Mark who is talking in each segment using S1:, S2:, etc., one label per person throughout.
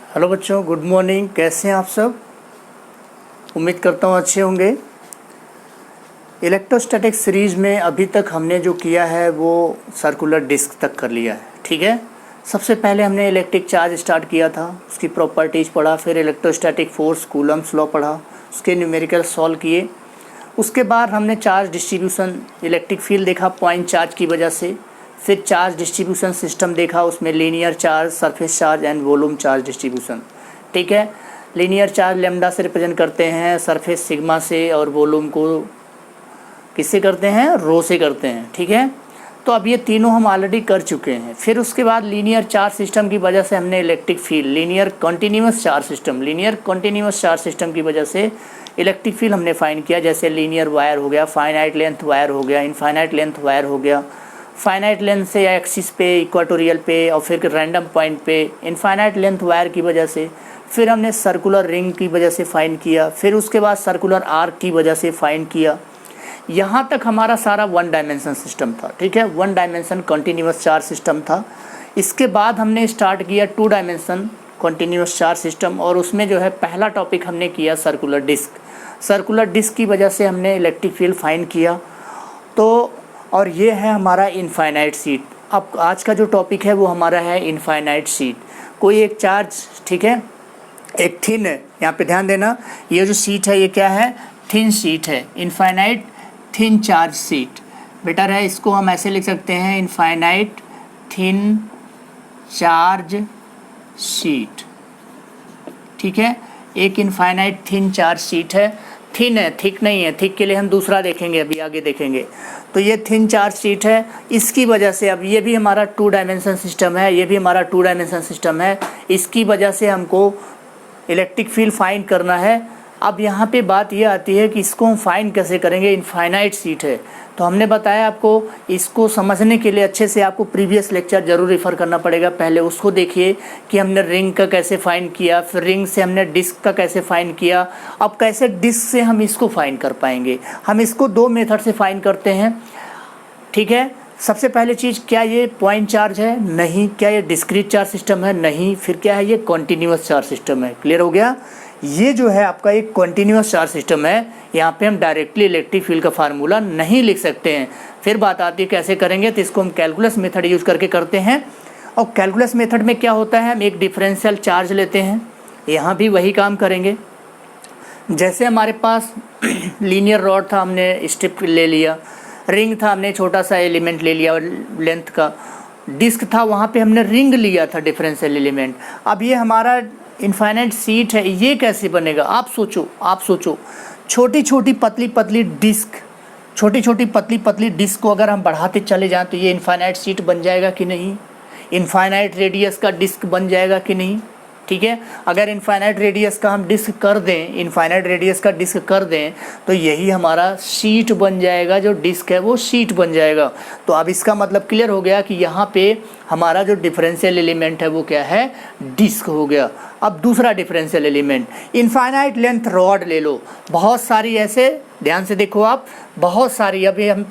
S1: Hello बच्चों, good morning. कैसे हैं आप सब? उम्मीद करता हूँ अच्छे होंगे। इलेक्ट्रोस्टैटिक सीरीज़ में अभी तक हमने जो किया है वो सर्कुलर डिस्क तक कर लिया है। ठीक है, सबसे पहले हमने इलेक्ट्रिक चार्ज स्टार्ट किया था, उसकी प्रॉपर्टीज़ पढ़ा, फिर इलेक्ट्रोस्टैटिक फोर्स, कूलम्ब्स लॉ पढ़ा, उसके न्यूमेरिकल सॉल्व किए। उसके बाद हमने चार्ज डिस्ट्रीब्यूशन, इलेक्ट्रिक फील्ड देखा पॉइंट चार्ज की वजह से। फिर चार्ज डिस्ट्रीब्यूशन सिस्टम देखा, उसमें linear charge, surface charge and volume charge distribution. ठीक है, लीनियर चार्ज लैम्डा से रिप्रेजेंट करते हैं, सरफेस सिग्मा से, और वॉल्यूम को किससे करते हैं? रो से करते हैं। ठीक है, तो अब ये तीनों हम ऑलरेडी कर चुके हैं। फिर उसके बाद लीनियर चार्ज सिस्टम की वजह से हमने electric field, linear continuous charge system की वजह से इलेक्ट्रिक फील्ड हमने फाइंड किया। जैसे लीनियर वायर हो गया, फाइनाइट लेंथ वायर हो गया, इनफाइनाइट लेंथ वायर हो गया, फाइनाइट लेंथ से या एक्सिस पे, इक्वाटोरियल पे, और फिर रैंडम पॉइंट पे इनफाइनाइट लेंथ वायर की वजह से। फिर हमने सर्कुलर रिंग की वजह से फाइंड किया, फिर उसके बाद सर्कुलर आर्क की वजह से फाइंड किया। यहाँ तक हमारा सारा वन डायमेंशन सिस्टम था। ठीक है, one dimension continuous charge system था। इसके बाद हमने स्टार्ट किया two dimension continuous charge system, और उसमें जो है पहला टॉपिक हमने किया सर्कुलर डिस्क। सर्कुलर डिस्क की वजह से हमने इलेक्ट्रिक फील्ड फाइंड किया। तो और ये है हमारा इनफाइनाइट सीट। अब आज का जो टॉपिक है वो हमारा है इनफाइनाइट सीट। कोई एक चार्ज, ठीक है, एक थिन है, यहाँ पे ध्यान देना, ये जो सीट है ये क्या है? थिन सीट है, infinite thin charge seat. Better है, इसको हम ऐसे लिख सकते हैं, इनफाइनाइट थिन चार्ज सीट। ठीक है, एक इनफाइनाइट थिन चार्ज सीट है। थिन है, थिक नहीं है, थिक के लिए हम दूसरा देखेंगे, अभी आगे देखेंगे। तो ये थिन चार्ज सीट है, इसकी वजह से अब ये भी हमारा टू डायमेंशन सिस्टम है, ये भी हमारा टू डायमेंशन सिस्टम है। इसकी वजह से हमको इलेक्ट्रिक फील्ड फाइंड करना है। अब यहाँ पे बात ये आती है कि इसको हम फाइंड कैसे करेंगे? इनफाइनाइट सीट है, तो हमने बताया आपको, इसको समझने के लिए अच्छे से आपको प्रीवियस लेक्चर जरूर रेफ़र करना पड़ेगा। पहले उसको देखिए कि हमने रिंग का कैसे फाइंड किया, फिर रिंग से हमने डिस्क का कैसे फाइंड किया। अब कैसे डिस्क से हम इसको फाइंड कर पाएंगे? हम इसको दो मेथड से फाइंड करते हैं। ठीक है, सबसे पहले चीज़, क्या ये पॉइंट चार्ज है? नहीं। क्या ये डिस्क्रीट चार्ज सिस्टम है? नहीं। फिर क्या है? ये कॉन्टीन्यूअस चार्ज सिस्टम है। क्लियर हो गया? ये जो है आपका एक कॉन्टीन्यूअस चार्ज सिस्टम है। यहाँ पे हम डायरेक्टली इलेक्ट्रिक फील्ड का फार्मूला नहीं लिख सकते हैं। फिर बात आती है कैसे करेंगे, तो इसको हम कैलकुलस मेथड यूज़ करके करते हैं। और कैलकुलस मेथड में क्या होता है, हम एक डिफरेंशियल चार्ज लेते हैं, यहाँ भी वही काम करेंगे। जैसे हमारे पास लीनियर रॉड था, हमने स्ट्रिप ले लिया, रिंग था, हमने छोटा सा एलिमेंट ले लिया लेंथ का, डिस्क था, वहाँ पे हमने रिंग लिया था डिफरेंशियल एलिमेंट। अब ये हमारा इनफाइनाइट सीट है, ये कैसे बनेगा? आप सोचो, छोटी छोटी पतली पतली डिस्क, छोटी छोटी पतली पतली डिस्क को अगर हम बढ़ाते चले जाएं तो ये इनफाइनाइट सीट बन जाएगा कि नहीं? इनफाइनाइट रेडियस का डिस्क बन जाएगा कि नहीं? ठीक है, अगर इनफाइनाइट रेडियस का हम डिस्क कर दें, इनफाइनाइट रेडियस का डिस्क कर दें, तो यही हमारा शीट बन जाएगा, जो डिस्क है वो शीट बन जाएगा। तो अब इसका मतलब क्लियर हो गया कि यहाँ पे हमारा जो डिफरेंशियल एलिमेंट है वो क्या है? डिस्क हो गया। अब दूसरा differential element, infinite length rod ले लो, बहुत सारी, ऐसे ध्यान से देखो आप, बहुत सारी, अभी हम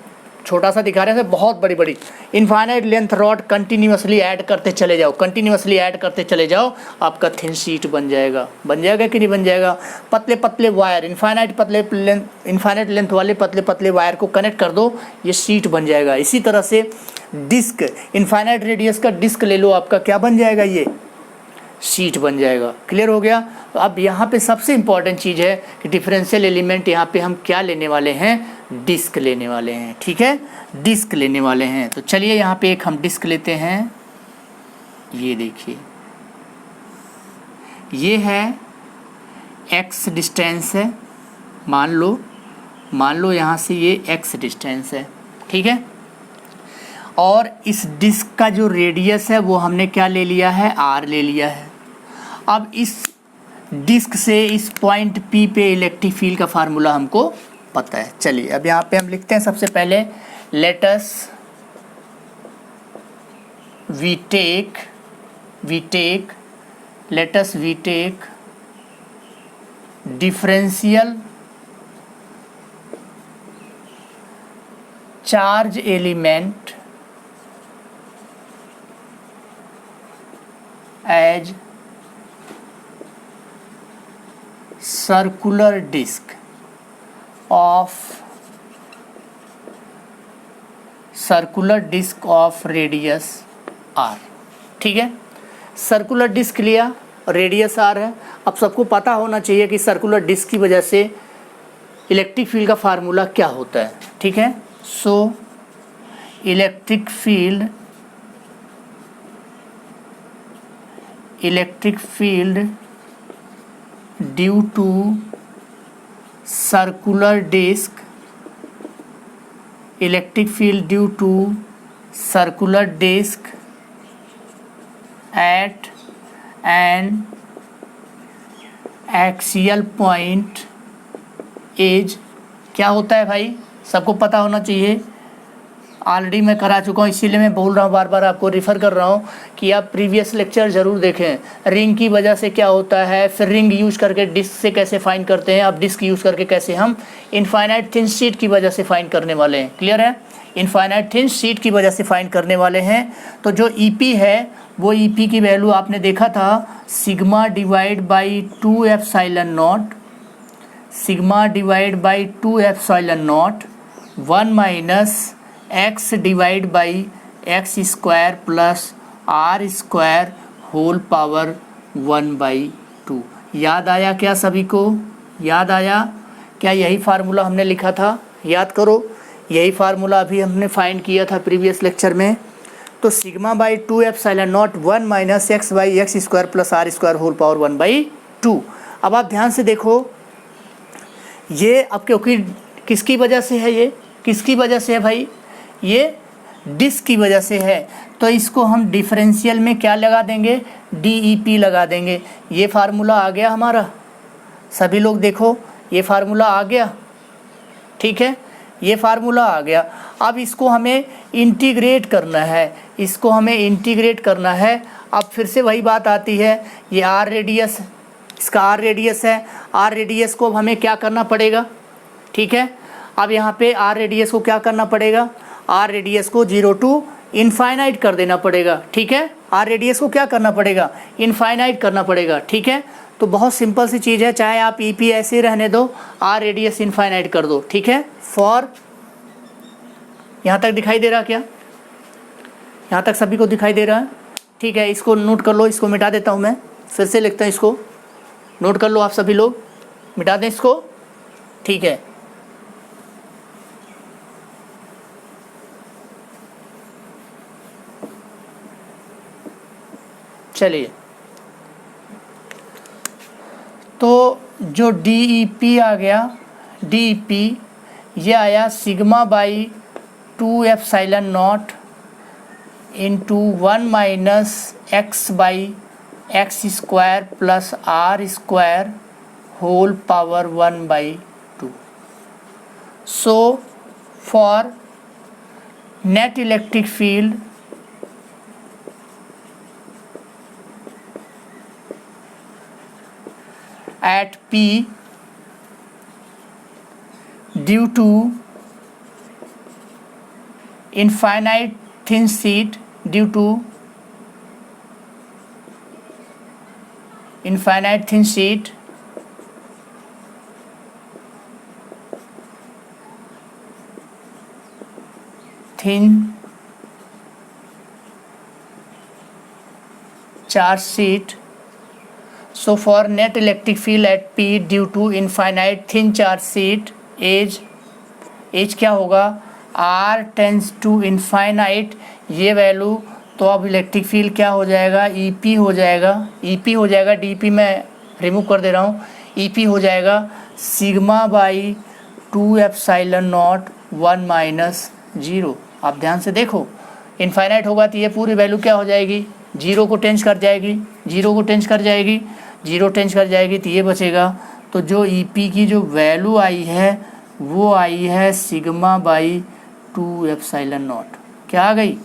S1: छोटा सा दिखा रहे हैं, बहुत बड़ी बड़ी infinite length rod continuously add करते चले जाओ, कंटिन्यूअसली ऐड करते चले जाओ, आपका थिन शीट बन जाएगा। बन जाएगा कि नहीं बन जाएगा? पतले पतले वायर, इनफाइनाइट लेंथ वाले पतले पतले वायर को कनेक्ट कर दो, ये शीट बन जाएगा। इसी तरह से डिस्क, इनफाइनाइट रेडियस का डिस्क ले लो, आपका क्या बन जाएगा? ये शीट बन जाएगा। क्लियर हो गया? तो अब यहाँ पे सबसे इम्पॉर्टेंट चीज़ है कि डिफरेंशियल एलिमेंट यहाँ पे हम क्या लेने वाले हैं? डिस्क लेने वाले हैं। ठीक है, डिस्क लेने वाले हैं। तो चलिए यहाँ पे एक हम डिस्क लेते हैं, ये देखिए, ये है x डिस्टेंस है, मान लो यहाँ से ये x डिस्टेंस है। ठीक है, और इस डिस्क का जो रेडियस है वो हमने क्या ले लिया है? r ले लिया है। अब इस डिस्क से इस पॉइंट P पे इलेक्ट्रिक फील्ड का फार्मूला हमको पता है। चलिए अब यहाँ पे हम लिखते हैं, सबसे पहले let us we take differential charge element as circular disc of radius R. ठीक है, सर्कुलर डिस्क लिया, रेडियस आर है। अब सबको पता होना चाहिए कि सर्कुलर डिस्क की वजह से इलेक्ट्रिक फील्ड का फार्मूला क्या होता है। ठीक है, so electric field due to circular disc, electric field due to circular disc at an axial point is, क्या होता है भाई, सबको पता होना चाहिए। ऑलरेडी मैं करा चुका हूँ, इसीलिए मैं बोल रहा हूँ, बार बार आपको रिफ़र कर रहा हूँ कि आप प्रीवियस लेक्चर ज़रूर देखें। रिंग की वजह से क्या होता है, फिर रिंग यूज़ करके डिस्क से कैसे फाइंड करते हैं, अब डिस्क यूज़ करके कैसे हम इनफाइनाइट थिन शीट की वजह से फाइंड करने वाले हैं। क्लियर है, इनफाइनाइट थिन शीट की वजह से फाइंड करने वाले हैं। तो जो EP है वो EP की वैल्यू आपने देखा था sigma divide by 2 epsilon naught, sigma divide by 2 epsilon naught 1 minus x divide by x square plus R square whole power 1/2। याद आया क्या सभी को, याद आया क्या? यही फार्मूला हमने लिखा था, याद करो, यही फार्मूला अभी हमने फाइंड किया था प्रीवियस लेक्चर में। तो sigma by 2 epsilon naught 1 minus x by x square plus R square whole power 1/2। अब आप ध्यान से देखो, ये अब क्योंकि किसकी वजह से है, ये किसकी वजह से है भाई, ये डिस्क की वजह से है, तो इसको हम डिफरेंशियल में क्या लगा देंगे, DEP लगा देंगे। ये फार्मूला आ गया हमारा, सभी लोग देखो ये फार्मूला आ गया। ठीक है, ये फार्मूला आ गया। अब इसको हमें इंटीग्रेट करना है, इसको हमें इंटीग्रेट करना है। अब फिर से वही बात आती है, ये R रेडियस, इसका R रेडियस है, R रेडियस को अब हमें क्या करना पड़ेगा। ठीक है, अब यहाँ पे R रेडियस को क्या करना पड़ेगा, R रेडियस को 0 टू इनफाइनाइट कर देना पड़ेगा। ठीक है, R रेडियस को क्या करना पड़ेगा, इनफाइनाइट करना पड़ेगा। ठीक है, तो बहुत सिंपल सी चीज़ है, चाहे आप EP ऐसे ही रहने दो, R रेडियस इनफाइनाइट कर दो। ठीक है, फॉर, यहाँ तक दिखाई दे रहा क्या, यहाँ तक सभी को दिखाई दे रहा है। ठीक है, इसको नोट कर लो, इसको मिटा देता हूँ मैं, फिर से लिखता हूँ, इसको नोट कर लो आप सभी लोग, मिटा दें इसको। ठीक है, चलिए, तो जो DEP आ गया, DEP ये आया sigma by 2 epsilon naught into 1 minus x by x square plus R square whole power 1/2। So for net electric field at P due to infinite thin sheet, due to infinite thin sheet thin charge sheet. So for net electric field at P due to infinite thin charge sheet H क्या होगा, R tends to infinite, ये value, तो अब electric field क्या हो जाएगा, EP हो जाएगा, EP हो जाएगा, DP मैं रिमूव कर दे रहा हूँ, EP हो जाएगा sigma by 2 epsilon naught 1 minus 0। आप ध्यान से देखो, इनफाइनाइट होगा तो ये पूरी वैल्यू क्या हो जाएगी, 0 को टेंस कर जाएगी, 0 को टेंस कर जाएगी, 0 टेंस कर जाएगी, तो ये बचेगा। तो जो EP की जो वैल्यू आई है वो आई है सिग्मा बाई 2 एप्सिलॉन नॉट, क्या आ गई।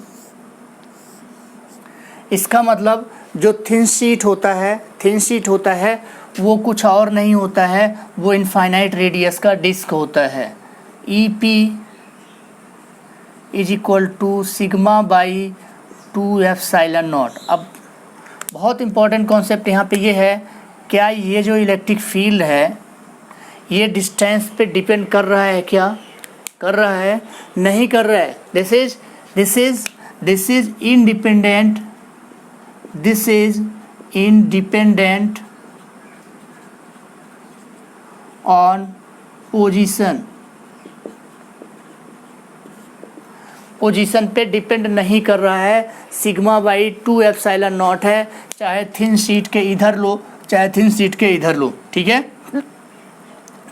S1: इसका मतलब जो थिन शीट होता है, थिन शीट होता है वो कुछ और नहीं होता है, वो इनफाइनाइट रेडियस का डिस्क होता है। EP is equal to sigma by 2 epsilon naught. अब बहुत इंपॉर्टेंट कॉन्सेप्ट यहाँ पे ये है, क्या ये जो इलेक्ट्रिक फील्ड है ये डिस्टेंस पे डिपेंड कर रहा है? क्या कर रहा है? नहीं कर रहा है। This is independent, this is independent on position पे डिपेंड नहीं कर रहा है। सिग्मा बाई 2 एप्सिलॉन नॉट है, चाहे थिन शीट के इधर लो चाहे थिन शीट के इधर लो, ठीक है।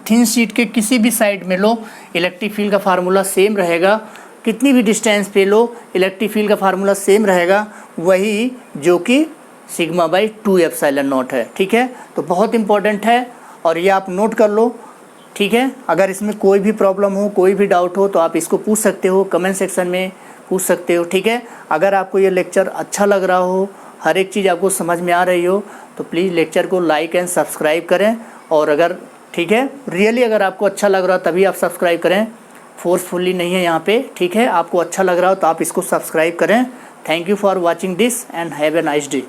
S1: थिन शीट के किसी भी साइड में लो, इलेक्ट्रिक फील्ड का फार्मूला सेम रहेगा। कितनी भी डिस्टेंस पे लो, इलेक्ट्रिक फील्ड का फार्मूला सेम रहेगा, वही जो कि सिग्मा बाई 2 एप्सिलॉन नॉट है, ठीक है। तो बहुत इंपॉर्टेंट है और ये आप नोट कर लो, ठीक है। अगर इसमें कोई भी प्रॉब्लम हो, कोई भी डाउट हो तो आप इसको पूछ सकते हो, कमेंट सेक्शन में पूछ सकते हो, ठीक है। अगर आपको ये लेक्चर अच्छा लग रहा हो, हर एक चीज़ आपको समझ में आ रही हो, तो प्लीज़ लेक्चर को लाइक एंड सब्सक्राइब करें। और अगर ठीक है, रियली अगर आपको अच्छा लग रहा हो तभी आप सब्सक्राइब करें, फोर्सफुली नहीं है यहाँ पे, ठीक है। आपको अच्छा लग रहा हो तो आप इसको सब्सक्राइब करें। Thank you for watching this and have a nice day.